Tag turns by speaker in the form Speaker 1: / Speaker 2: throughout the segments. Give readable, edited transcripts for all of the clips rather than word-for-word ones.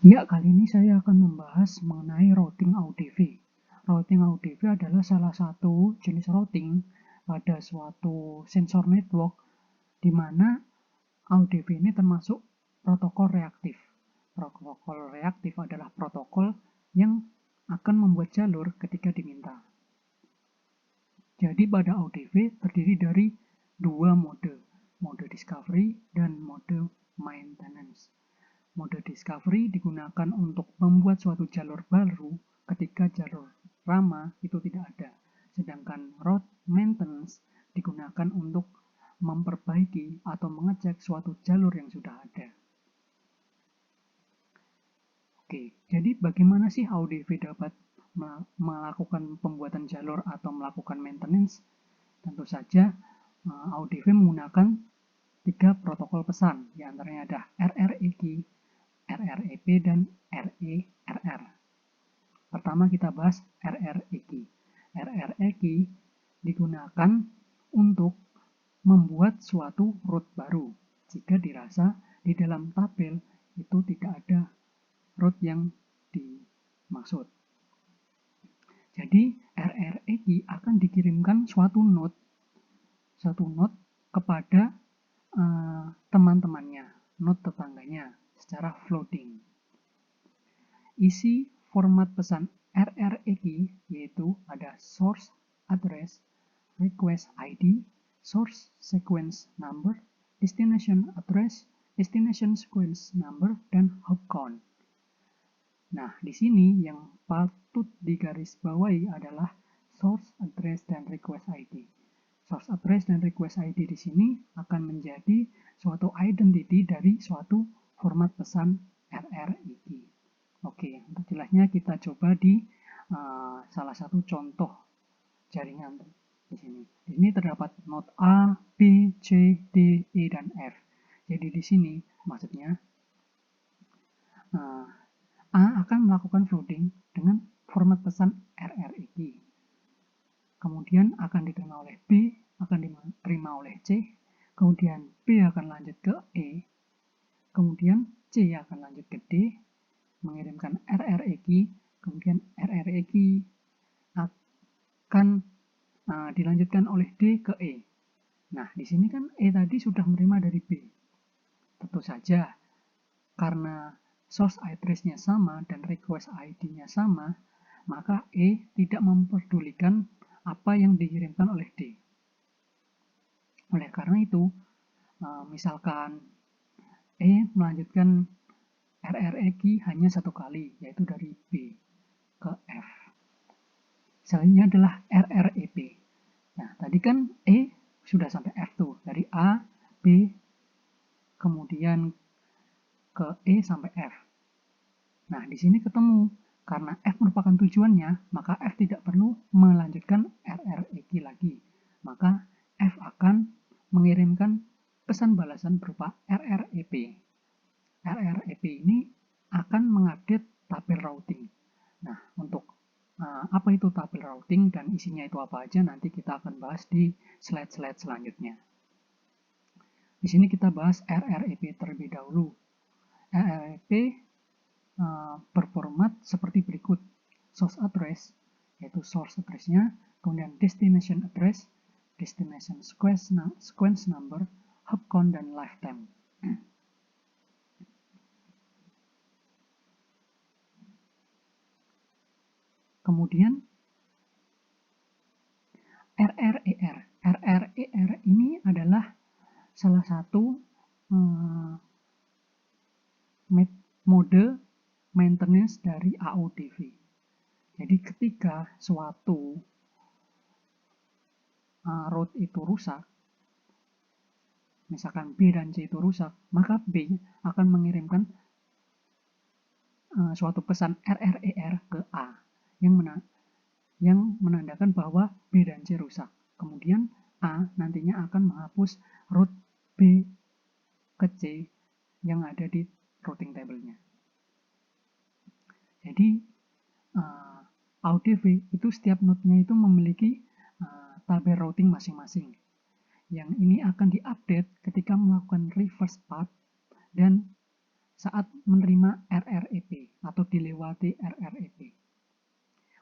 Speaker 1: Ya, kali ini saya akan membahas mengenai routing AUDV. Routing AUDV adalah salah satu jenis routing pada suatu sensor network di mana AUDV ini termasuk protokol reaktif. Protokol reaktif adalah protokol yang akan membuat jalur ketika diminta. Jadi pada AUDV terdiri dari dua mode discovery dan mode maintenance. Mode discovery digunakan untuk membuat suatu jalur baru ketika jalur lama itu tidak ada. Sedangkan route maintenance digunakan untuk memperbaiki atau mengecek suatu jalur yang sudah ada. Oke, jadi bagaimana sih AUDV dapat melakukan pembuatan jalur atau melakukan maintenance? Tentu saja AUDV menggunakan 3 protokol pesan, di antaranya ada RREQ, RREP, dan RERR. Pertama kita bahas RREQ. RREQ digunakan untuk membuat suatu route baru jika dirasa di dalam tabel itu tidak ada route yang dimaksud. Jadi RREQ akan dikirimkan suatu node kepada teman-temannya, node tetangganya secara floating. Isi format pesan RREQ yaitu ada source address, request ID, source sequence number, destination address, destination sequence number, dan hop count. Nah, di sini yang patut digarisbawahi adalah source address dan request ID. Source address dan request ID di sini akan menjadi suatu identity dari suatu format pesan RREQ. Oke, untuk jelasnya kita coba di salah satu contoh jaringan di sini. Di sini terdapat node A, B, C, D, E, dan F. Jadi di sini maksudnya A akan melakukan floating dengan format pesan RREQ. Kemudian akan diterima oleh B, akan diterima oleh C, kemudian B akan lanjut ke E, kemudian C akan lanjut ke D, mengirimkan RREQ, kemudian RREQ akan dilanjutkan oleh D ke E. Nah, di sini kan E tadi sudah menerima dari B. Tentu saja, karena source address-nya sama dan request ID-nya sama, maka E tidak memperdulikan apa yang dikirimkan oleh D. Oleh karena itu, misalkan E melanjutkan RREQ hanya satu kali, yaitu dari B ke F. Selanjutnya adalah RREP. Nah, tadi kan E sudah sampai F tuh, dari A, B, kemudian ke E sampai F. Nah, di sini ketemu. Karena F merupakan tujuannya, maka F tidak perlu melanjutkan RREQ lagi. Maka F akan mengirimkan pesan balasan berupa RREP. RREP ini akan mengupdate tabel routing. Nah, untuk apa itu tabel routing dan isinya itu apa aja nanti kita akan bahas di slide-slide selanjutnya. Di sini kita bahas RREP terlebih dahulu. RREP berformat seperti berikut. Source address, yaitu source address-nya, kemudian destination address, destination sequence number, hop count, dan lifetime. Kemudian RRER. RRER ini adalah salah satu mode maintenance dari AUDV. Jadi ketika suatu route itu rusak, misalkan B dan C itu rusak, maka B akan mengirimkan suatu pesan RRER ke A yang menandakan bahwa B dan C rusak. Kemudian A nantinya akan menghapus route B ke C yang ada di routing table-nya. Jadi AUDV itu setiap node-nya itu memiliki tabel routing masing-masing. Yang ini akan diupdate ketika melakukan reverse path dan saat menerima RREP. melewati RREP.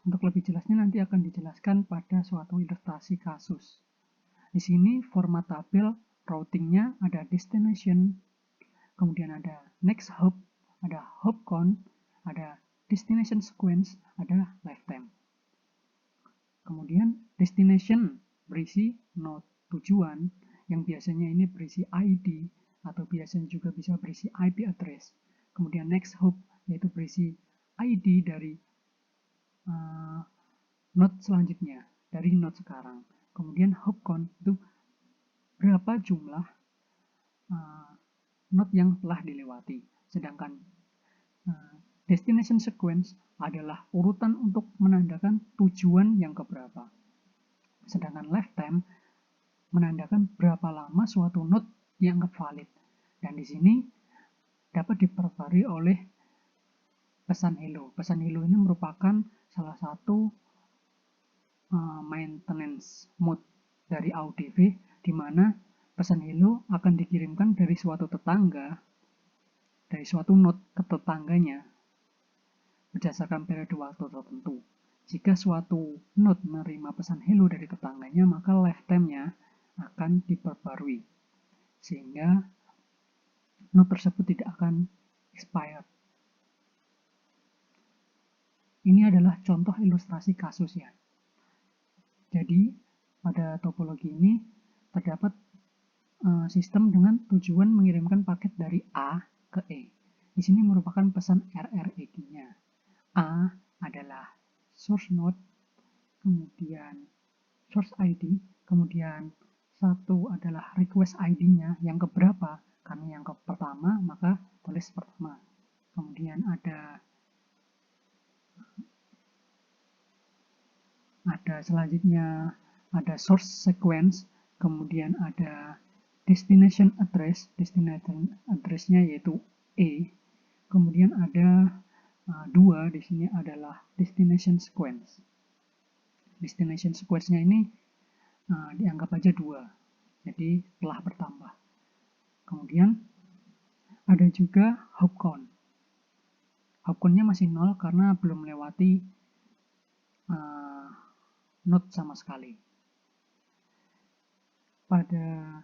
Speaker 1: Untuk lebih jelasnya nanti akan dijelaskan pada suatu ilustrasi kasus. Di sini format tabel routingnya ada destination, kemudian ada next hop, ada hop count, ada destination sequence, ada lifetime. Kemudian destination berisi node tujuan yang biasanya ini berisi ID atau biasanya juga bisa berisi IP address. Kemudian next hop yaitu berisi ID dari node selanjutnya, dari node sekarang. Kemudian hop count itu berapa jumlah node yang telah dilewati. Sedangkan destination sequence adalah urutan untuk menandakan tujuan yang keberapa. Sedangkan lifetime menandakan berapa lama suatu node dianggap valid. Dan di sini dapat diperbarui oleh pesan hello. Pesan hello ini merupakan salah satu maintenance mode dari AUDV, di mana pesan hello akan dikirimkan dari suatu tetangga, dari suatu node ke tetangganya berdasarkan periode waktu tertentu. Jika suatu node menerima pesan hello dari tetangganya, maka lifetime-nya akan diperbarui, sehingga node tersebut tidak akan expired. Ini adalah contoh ilustrasi kasus ya. Jadi, pada topologi ini terdapat sistem dengan tujuan mengirimkan paket dari A ke E. Di sini merupakan pesan RREQ-nya. A adalah source node, kemudian source ID, kemudian satu adalah request ID-nya yang keberapa. Karena yang pertama, maka tulis pertama. Kemudian ada selanjutnya ada source sequence, kemudian ada destination address. Destination address-nya yaitu E. Kemudian ada dua di sini adalah destination sequence. Destination sequence-nya ini dianggap aja 2, jadi telah bertambah. Kemudian ada juga hop count. Hop count-nya masih 0 karena belum melewati node sama sekali. Pada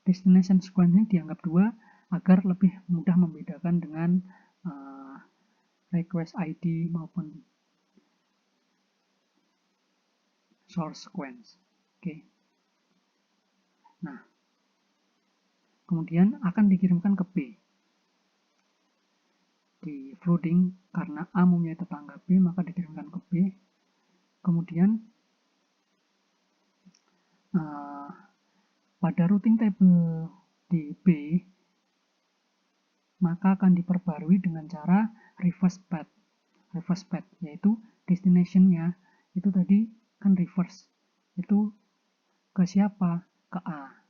Speaker 1: destination sequence-nya dianggap 2 agar lebih mudah membedakan dengan request ID maupun source sequence. Oke. Nah, kemudian akan dikirimkan ke B. Di flooding karena A mempunyai tetangga B, maka dikirimkan ke B. Kemudian pada routing table di B, maka akan diperbarui dengan cara reverse path. Reverse path yaitu destination-nya itu tadi kan reverse. Itu ke siapa? Ke A.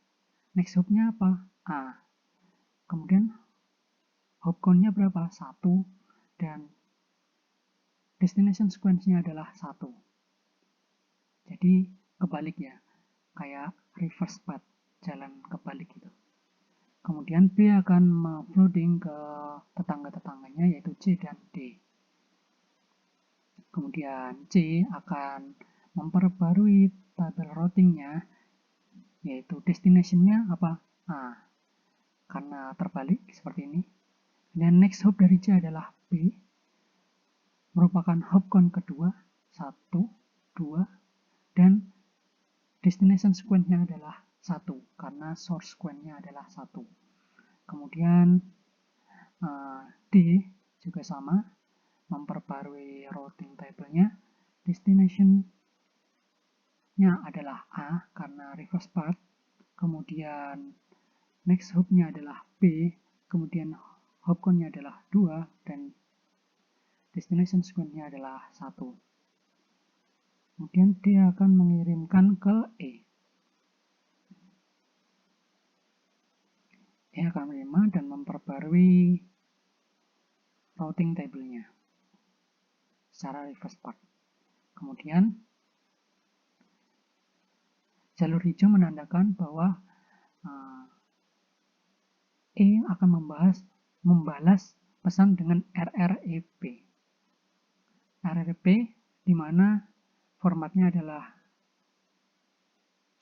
Speaker 1: Next hop-nya apa? A. Kemudian hop count-nya berapa? 1. Dan destination sequence-nya adalah 1. Jadi kebalik ya. Kayak reverse path, jalan kebalik gitu. Kemudian B akan flooding ke tetangga-tetangganya yaitu C dan D. Kemudian C akan memperbarui tabel routingnya yaitu destination-nya apa? A. Karena terbalik seperti ini. Dan next hop dari C adalah B, merupakan hop count kedua, 1, 2, dan destination sequence-nya adalah 1, karena source sequence-nya adalah 1. Kemudian D juga sama, memperbarui routing table-nya, destination-nya adalah A karena reverse path, kemudian next hop-nya adalah B, kemudian hop count-nya adalah 2, dan destination sequence-nya adalah 1. Kemudian dia akan mengirimkan ke E. E akan menerima dan memperbarui routing table-nya secara reverse path. Kemudian jalur hijau menandakan bahwa E akan membalas pesan dengan RREP. RRP di mana formatnya adalah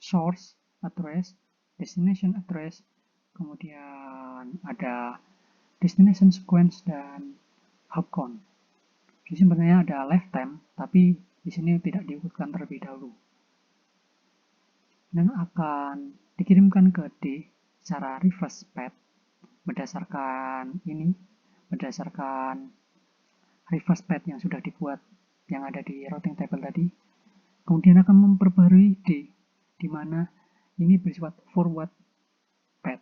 Speaker 1: source address, destination address, kemudian ada destination sequence dan hop count. Di sini sebenarnya ada lifetime, tapi di sini tidak diikutkan terlebih dahulu. Dan akan dikirimkan ke D secara reverse path berdasarkan reverse path yang sudah dibuat yang ada di routing table tadi. Kemudian akan memperbarui D, di mana ini bersifat forward path.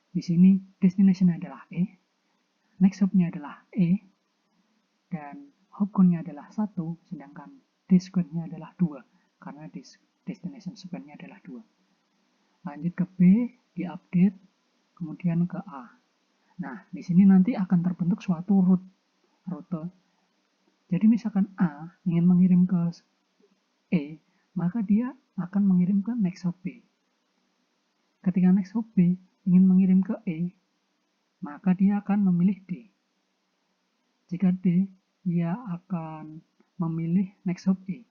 Speaker 1: Di sini destination adalah E, next hop-nya adalah E, dan hop count-nya adalah 1, sedangkan D-sequence-nya adalah 2, karena destination sequence-nya adalah 2. Lanjut ke B, diupdate, kemudian ke A. Nah, di sini nanti akan terbentuk suatu rute. Jadi misalkan A ingin mengirim ke E, maka dia akan mengirim ke next hop B. Ketika next hop B ingin mengirim ke E, maka dia akan memilih D. Jika D, dia akan memilih next hop E,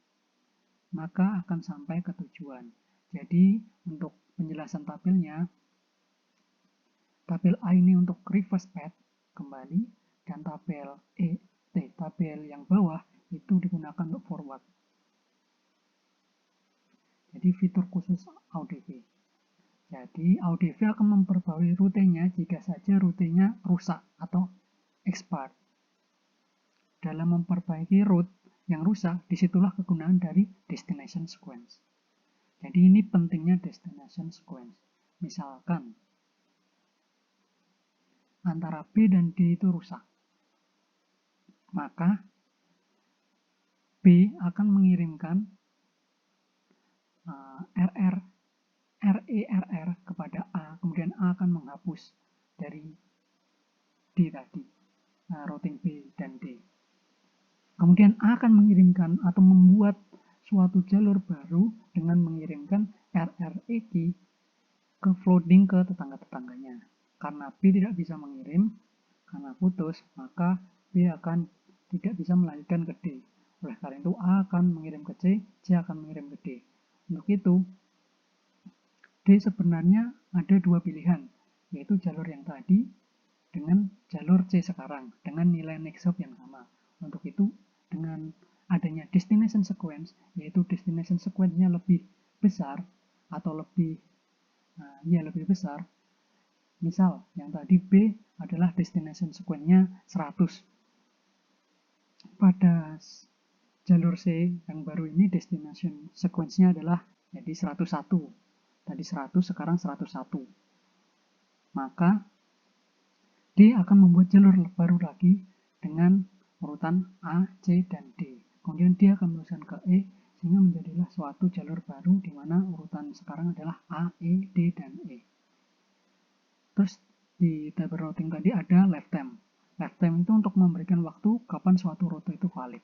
Speaker 1: maka akan sampai ke tujuan. Jadi, untuk penjelasan tabelnya, tabel A ini untuk reverse path kembali, dan tabel tabel yang bawah itu digunakan untuk forward. Jadi fitur khusus AUDV. Jadi AUDV akan memperbarui rutenya jika saja rutenya rusak atau expired. Dalam memperbaiki route yang rusak, disitulah kegunaan dari destination sequence. Jadi ini pentingnya destination sequence. Misalkan antara B dan D itu rusak, maka B akan mengirimkan RERR kepada A, kemudian A akan menghapus dari D tadi, routing B dan D. Kemudian A akan mengirimkan atau membuat suatu jalur baru dengan mengirimkan RRET ke floating ke tetangga-tetangganya. Karena B tidak bisa mengirim, karena putus, maka B akan tidak bisa melanjutkan ke D. Oleh karena itu A akan mengirim ke C akan mengirim ke D. Untuk itu, D sebenarnya ada dua pilihan, yaitu jalur yang tadi dengan jalur C sekarang, dengan nilai next hop yang sama. Untuk itu, dengan adanya destination sequence, yaitu destination sequence-nya lebih besar atau lebih besar. Misal, yang tadi B adalah destination sequence-nya 100. Pada jalur C yang baru ini destination sequence-nya adalah jadi 101. Tadi 100, sekarang 101. Maka D akan membuat jalur baru lagi dengan urutan A, C, dan D. Kemudian dia akan meneruskan ke E, sehingga menjadilah suatu jalur baru di mana urutan sekarang adalah A, E, D, dan E. Terus di tabel routing tadi ada lifetime. Lifetime itu untuk memberikan waktu kapan suatu rute itu valid.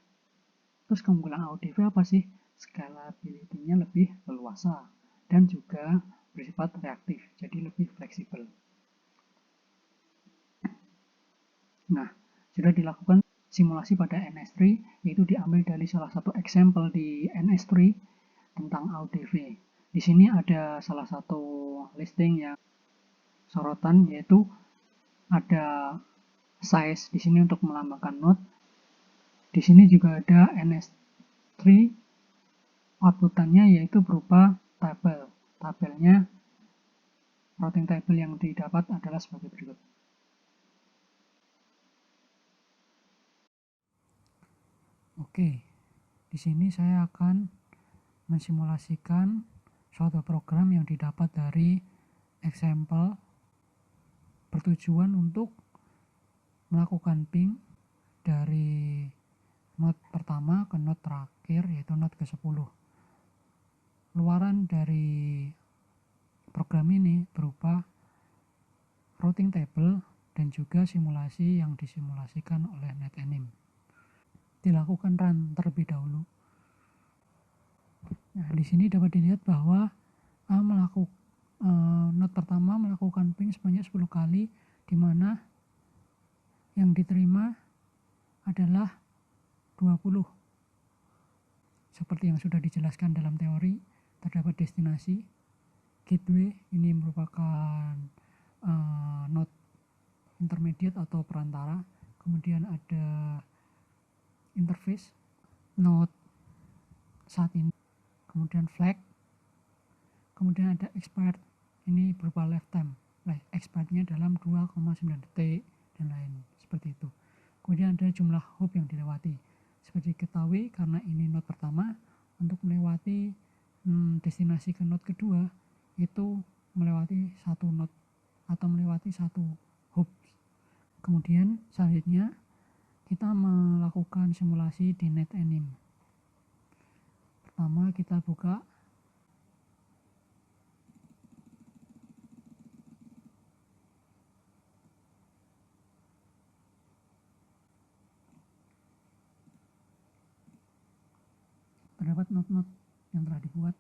Speaker 1: Terus keunggulan AODV apa sih? Scalability-nya lebih leluasa dan juga bersifat reaktif, jadi lebih fleksibel. Nah, sudah dilakukan simulasi pada NS3, yaitu diambil dari salah satu example di NS3 tentang AODV. Di sini ada salah satu listing yang sorotan, yaitu ada size di sini untuk melambangkan node. Di sini juga ada NS3 outputannya, yaitu berupa tabel. Tabelnya routing table yang didapat adalah sebagai berikut. Oke, di sini saya akan mensimulasikan suatu program yang didapat dari example bertujuan untuk melakukan ping dari node pertama ke node terakhir, yaitu node ke-10. Luaran dari program ini berupa routing table dan juga simulasi yang disimulasikan oleh NetAnim. Dilakukan run terlebih dahulu. Nah, di sini dapat dilihat bahwa node pertama melakukan ping sebanyak 10 kali, di mana yang diterima adalah 20. Seperti yang sudah dijelaskan dalam teori, terdapat destinasi, gateway, ini merupakan node intermediate atau perantara, kemudian ada interface, node saat ini, kemudian flag, kemudian ada expired, ini berupa lifetime, expirednya dalam 2,9 detik dan lain seperti itu. Kemudian ada jumlah hop yang dilewati. Seperti diketahui, karena ini node pertama, untuk melewati destinasi ke node kedua itu melewati satu node atau melewati satu hop. Kemudian selanjutnya kita melakukan simulasi di NetAnim. Pertama kita buka terdapat node-node yang telah dibuat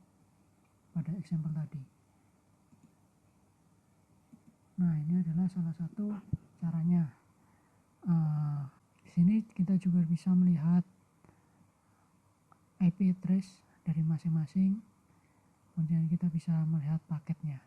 Speaker 1: pada example tadi. Nah, ini adalah salah satu caranya. Di sini kita juga bisa melihat IP address dari masing-masing, kemudian kita bisa melihat paketnya.